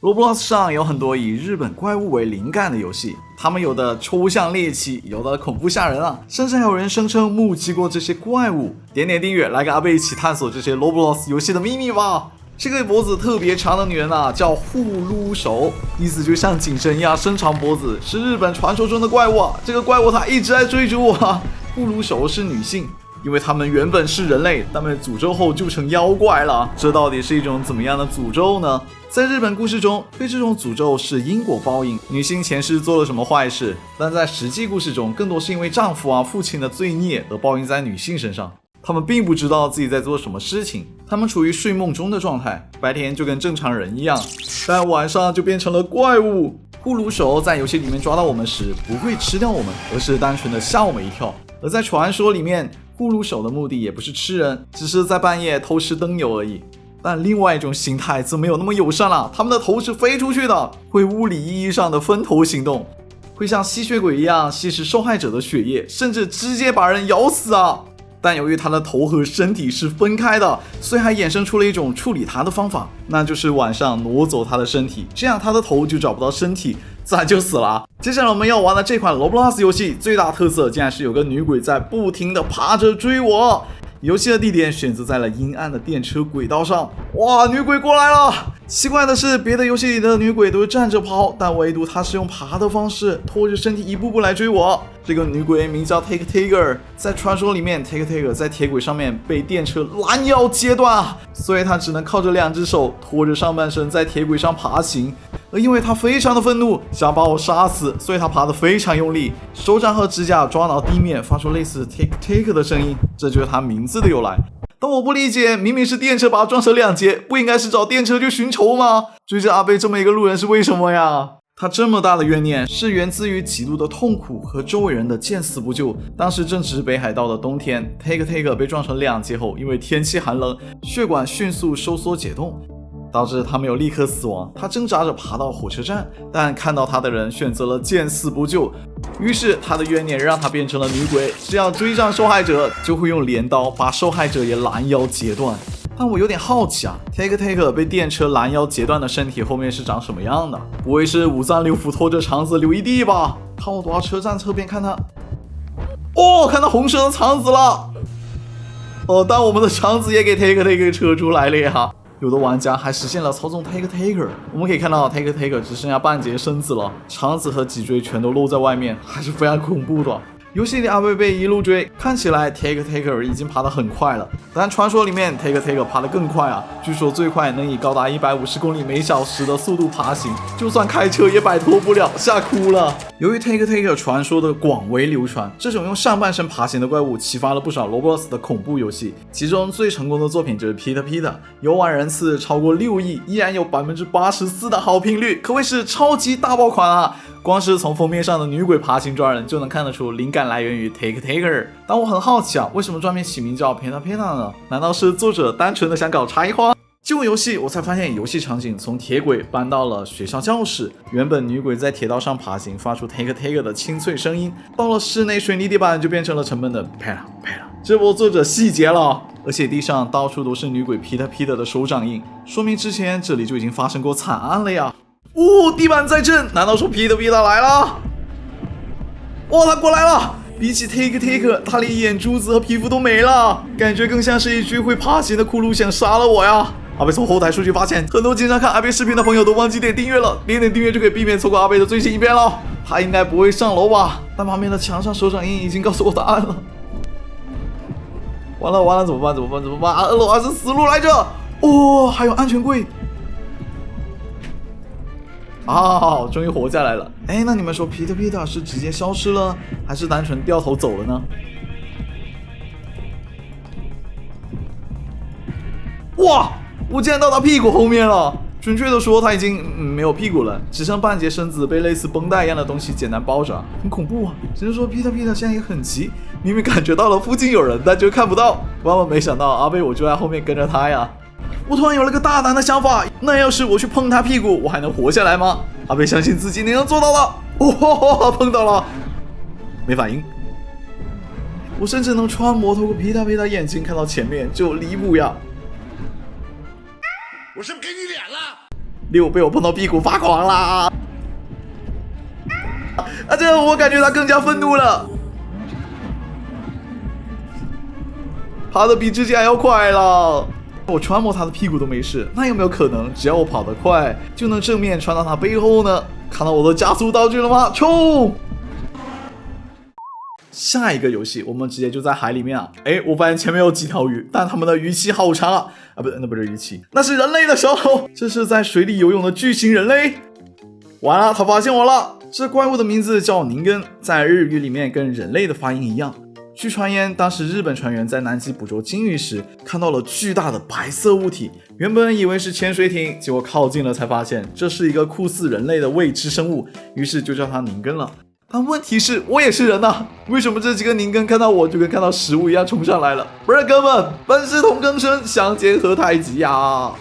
Roblox 上有很多以日本怪物为灵感的游戏，他们有的抽象猎奇，有的恐怖吓人啊，甚至还有人声称目击过这些怪物。点点订阅，来跟阿贝一起探索这些 Roblox 游戏的秘密吧。这个脖子特别长的女人啊，叫护撸手，意思就像紧身一样伸长脖子，是日本传说中的怪物啊。这个怪物它一直在追逐我啊。护撸手是女性，因为他们原本是人类，但被诅咒后就成妖怪了。这到底是一种怎么样的诅咒呢？在日本故事中，对这种诅咒是因果报应，女性前世做了什么坏事，但在实际故事中，更多是因为丈夫父亲的罪孽而报应在女性身上。他们并不知道自己在做什么事情，他们处于睡梦中的状态，白天就跟正常人一样，但晚上就变成了怪物。护撸手在游戏里面抓到我们时，不会吃掉我们，而是单纯的吓我们一跳。而在传说里面，护撸手的目的也不是吃人，只是在半夜偷吃灯油而已。但另外一种形态则没有那么友善了，他们的头是飞出去的，会物理意义上的分头行动，会像吸血鬼一样吸食受害者的血液，甚至直接把人咬死啊！但由于他的头和身体是分开的，所以还衍生出了一种处理他的方法，那就是晚上挪走他的身体，这样他的头就找不到身体，自然就死了。接下来我们要玩的这款 Roblox 游戏最大特色竟然是有个女鬼在不停的爬着追我。游戏的地点选择在了阴暗的电车轨道上。哇，女鬼过来了！奇怪的是，别的游戏里的女鬼都是站着跑，但唯独她是用爬的方式，拖着身体一步步来追我。这个女鬼名叫 Take Taker， 在传说里面 Take Taker 在铁轨上面被电车拦腰截断，所以她只能靠着两只手拖着上半身在铁轨上爬行。而因为他非常的愤怒，想把我杀死，所以他爬得非常用力，手掌和指甲抓挠地面，发出类似 take take 的声音，这就是他名字的由来。但我不理解，明明是电车把他撞成两截，不应该是找电车去寻仇吗？追着阿贝这么一个路人是为什么呀？他这么大的怨念是源自于极度的痛苦和周围人的见死不救。当时正值北海道的冬天， take take 被撞成两截后，因为天气寒冷，血管迅速收缩解冻，导致他没有立刻死亡。他挣扎着爬到火车站，但看到他的人选择了见死不救，于是他的怨念让他变成了女鬼，只要追上受害者就会用镰刀把受害者也拦腰截断。但我有点好奇啊， Take Take 被电车拦腰截断的身体后面是长什么样的？不会是五脏六腑拖着肠子流一地吧？看我躲到车站侧边看他，看到红色的肠子了。但我们的肠子也给 Take Take 扯出来了呀。有的玩家还实现了操纵 Take Taker， 我们可以看到 Take Taker 只剩下半截身子了，肠子和脊椎全都露在外面，还是非常恐怖的。游戏里阿贝被一路追，看起来 Take Taker 已经爬得很快了，但传说里面 Take Taker 爬得更快啊，据说最快能以高达150公里每小时的速度爬行，就算开车也摆脱不了，吓哭了。由于 Take Taker 传说的广为流传，这种用上半身爬行的怪物启发了不少 Roblox 的恐怖游戏，其中最成功的作品就是 Pita Pita， 游玩人次超过6亿，依然有 84% 的好评率，可谓是超级大爆款啊！光是从封面上的女鬼爬行抓人就能看得出灵感来源于 Take Taker。但我很好奇啊，为什么专门起名叫 Pita Pita 呢？难道是作者单纯的想搞差异化？进入游戏我才发现游戏场景从铁轨搬到了学校教室，原本女鬼在铁道上爬行发出 Take Take 的清脆声音，到了室内水泥地板就变成了沉闷的啪啦啪啦，这波作者细节了。而且地上到处都是女鬼 Pita Pita 的手掌印，说明之前这里就已经发生过惨案了呀。地板在震，难道说 Pita Pita 来了？他过来了！比起 Take Take， 他连眼珠子和皮肤都没了，感觉更像是一具会爬行的骷髅想杀了我呀！阿贝从后台数据发现，很多经常看阿贝视频的朋友都忘记点订阅了，点订阅就可以避免错过阿贝的最新影片了。他应该不会上楼吧？但旁边的墙上手掌印已经告诉我答案了。完了，怎么办？2楼还是死路来着？还有安全柜。终于活下来了。那你们说 Pita Pita 是直接消失了，还是单纯掉头走了呢？我竟然到他屁股后面了。准确的说，他已经没有屁股了，只剩半截身子被类似绷带一样的东西简单包着，很恐怖啊。只能说 Pita Pita 现在也很急，明明感觉到了附近有人，但就看不到。万万没想到阿贝我就在后面跟着他呀。我突然有了个大胆的想法，那要是我去碰他屁股，我还能活下来吗？阿贝相信自己能做到的。碰到了，没反应。我甚至能穿模透过Pita Pita眼睛看到前面，就离谱呀！我是不是给你脸了？ 6被我碰到屁股发狂啦！这我感觉他更加愤怒了，跑得比之前还要快了。我穿摸他的屁股都没事，那有没有可能只要我跑得快就能正面穿到他背后呢？看到我的加速道具了吗？冲！下一个游戏我们直接就在海里面啊！我发现前面有几条鱼，但它们的鱼鳍好长啊！那不是鱼鳍，那是人类的手。这是在水里游泳的巨型人类。完了，他发现我了。这怪物的名字叫宁根，在日语里面跟人类的发音一样。据传言，当时日本船员在南极捕捉鲸鱼时，看到了巨大的白色物体，原本以为是潜水艇，结果靠近了才发现这是一个酷似人类的未知生物，于是就叫它宁根了。但问题是，我也是人啊，为什么这几个宁根看到我就跟看到食物一样冲上来了？不是哥们，本是同根生，相煎何太急呀！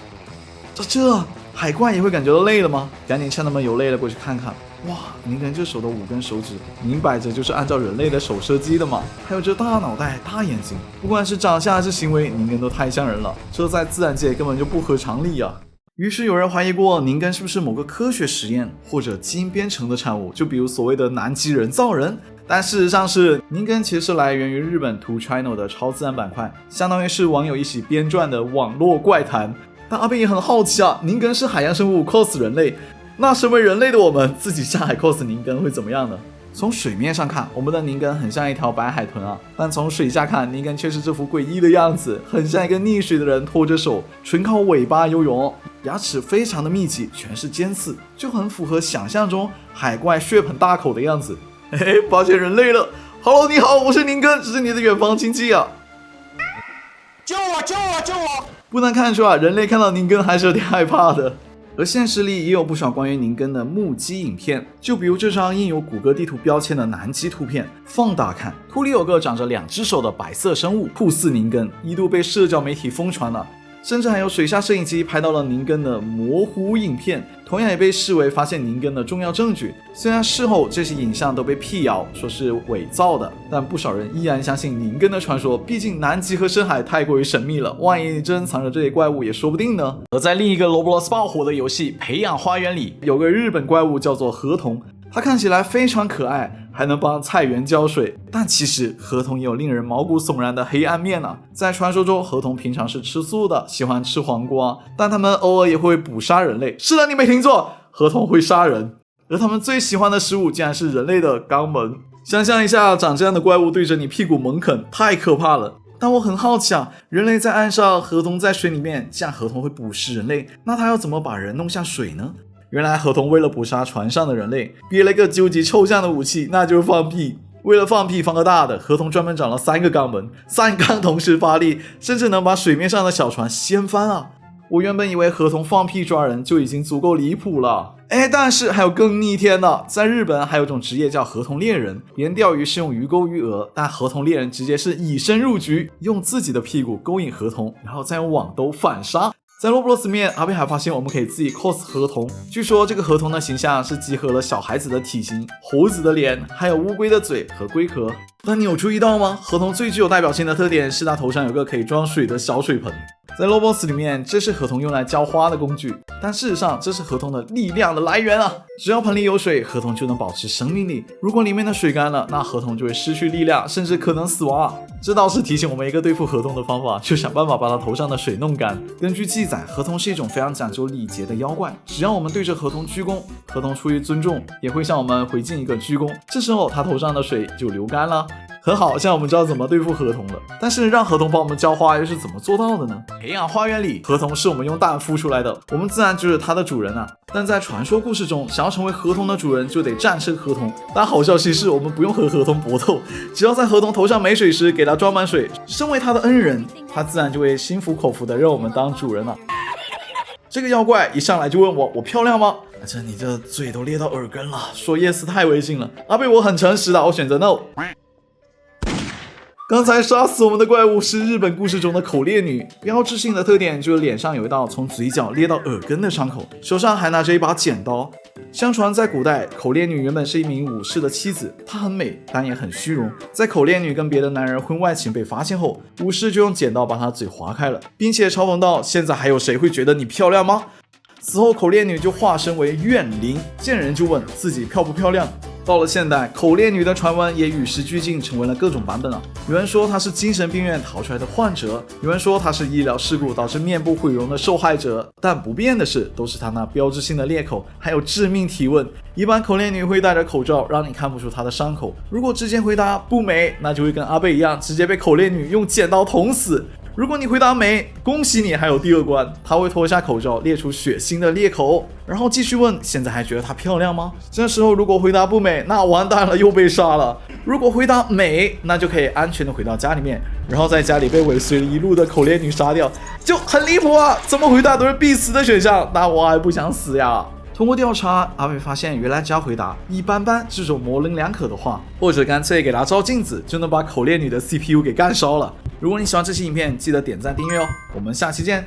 这海怪也会感觉到累了吗？赶紧趁他们有累了过去看看。哇，宁根这手的5根手指，明摆着就是按照人类的手设计的嘛。还有这大脑袋、大眼睛，不管是长相还是行为，宁根都太像人了，这在自然界根本就不合常理啊。于是有人怀疑过宁根是不是某个科学实验或者基因编程的产物，就比如所谓的南极人造人。但事实上是宁根其实是来源于日本 2Channel 的超自然板块，相当于是网友一起编撰的网络怪谈。但阿斌也很好奇啊，宁根是海洋生物 cos 人类，那身为人类的我们自己下海 cos 宁根会怎么样呢？从水面上看，我们的宁根很像一条白海豚啊，但从水下看，宁根却是这副诡异的样子，很像一个溺水的人拖着手，纯靠尾巴游泳，牙齿非常的密集，全是尖刺，就很符合想象中海怪血盆大口的样子。发现人类了 ，Hello， 你好，我是宁根，这是你的远房亲戚啊！救我！救我！救我！不难看出啊，人类看到宁根还是有点害怕的。而现实里也有不少关于宁根的目击影片，就比如这张印有谷歌地图标签的南极图片，放大看，图里有个长着2只手的白色生物，酷似宁根，一度被社交媒体疯传了。甚至还有水下摄影机拍到了宁根的模糊影片，同样也被视为发现宁根的重要证据。虽然事后这些影像都被辟谣，说是伪造的，但不少人依然相信宁根的传说，毕竟南极和深海太过于神秘了，万一珍藏着这些怪物也说不定呢。而在另一个 Roblox 爆火的游戏《培养花园》里，有个日本怪物叫做河童，它看起来非常可爱，还能帮菜园浇水，但其实河童也有令人毛骨悚然的黑暗面啊。在传说中，河童平常是吃素的，喜欢吃黄瓜，但他们偶尔也会捕杀人类。是的，你没听错，河童会杀人，而他们最喜欢的食物竟然是人类的肛门。想象一下，长这样的怪物对着你屁股猛啃，太可怕了。但我很好奇啊，人类在岸上，河童在水里面，既然河童会捕食人类，那它要怎么把人弄下水呢？原来河童为了捕杀船上的人类，憋了一个究极抽象的武器，那就是放屁。为了放屁放个大的，河童专门长了3个肛门，3缸同时发力，甚至能把水面上的小船掀翻啊！我原本以为河童放屁抓人就已经足够离谱了，但是还有更逆天的。在日本还有种职业叫河童猎人，别人钓鱼是用鱼钩鱼饵，但河童猎人直接是以身入局，用自己的屁股勾引河童，然后再用网兜反杀。在 Roblox 里面，阿贝还发现我们可以自己 cos 河童。据说这个河童的形象是集合了小孩子的体型、猴子的脸，还有乌龟的嘴和龟壳。但你有注意到吗？河童最具有代表性的特点是它头上有个可以装水的小水盆。在 Roblox 里面，这是河童用来浇花的工具，但事实上这是河童的力量的来源啊！只要盆里有水，河童就能保持生命力。如果里面的水干了，那河童就会失去力量，甚至可能死亡啊！这倒是提醒我们一个对付河童的方法，就想办法把它头上的水弄干。根据记载，河童是一种非常讲究礼节的妖怪，只要我们对着河童鞠躬，河童出于尊重也会向我们回敬一个鞠躬，这时候它头上的水就流干了。很好，现在我们知道怎么对付河童了。但是让河童帮我们浇花又是怎么做到的呢？培养花园里，河童是我们用蛋孵出来的，我们自然就是它的主人啊。但在传说故事中，想要成为河童的主人，就得战胜河童。但好消息是我们不用和河童搏斗，只要在河童头上没水时给它装满水，身为它的恩人，它自然就会心服口服的让我们当主人了。这个妖怪一上来就问我漂亮吗？你这嘴都裂到耳根了，说 yes 太违禁了。阿贝我很诚实的，我选择 no。刚才杀死我们的怪物是日本故事中的口猎女，标志性的特点就是脸上有一道从嘴角裂到耳根的伤口，手上还拿着一把剪刀。相传在古代，口猎女原本是一名武士的妻子，她很美，但也很虚荣。在口猎女跟别的男人婚外情被发现后，武士就用剪刀把她嘴划开了，并且嘲讽道：现在还有谁会觉得你漂亮吗？此后口恋女就化身为怨灵，见人就问自己漂不漂亮。到了现代，口恋女的传闻也与时俱进，成为了各种版本了。有人说她是精神病院逃出来的患者，有人说她是医疗事故导致面部毁容的受害者，但不变的是，都是她那标志性的裂口，还有致命提问。一般口恋女会戴着口罩，让你看不出她的伤口。如果直接回答不美，那就会跟阿贝一样，直接被口恋女用剪刀捅死。如果你回答美，恭喜你还有第二关，他会脱下口罩，列出血腥的裂口，然后继续问：现在还觉得她漂亮吗？这时候如果回答不美，那完蛋了，又被杀了。如果回答美，那就可以安全的回到家里面，然后在家里被尾随了一路的口恋女杀掉，就很离谱啊！怎么回答都是必死的选项，那我还不想死呀。通过调查，阿贝发现原来只要回答一般般这种模棱两可的话，或者干脆给他照镜子，就能把口恋女的 CPU 给干烧了。如果你喜欢这期影片，记得点赞订阅哦，我们下期见。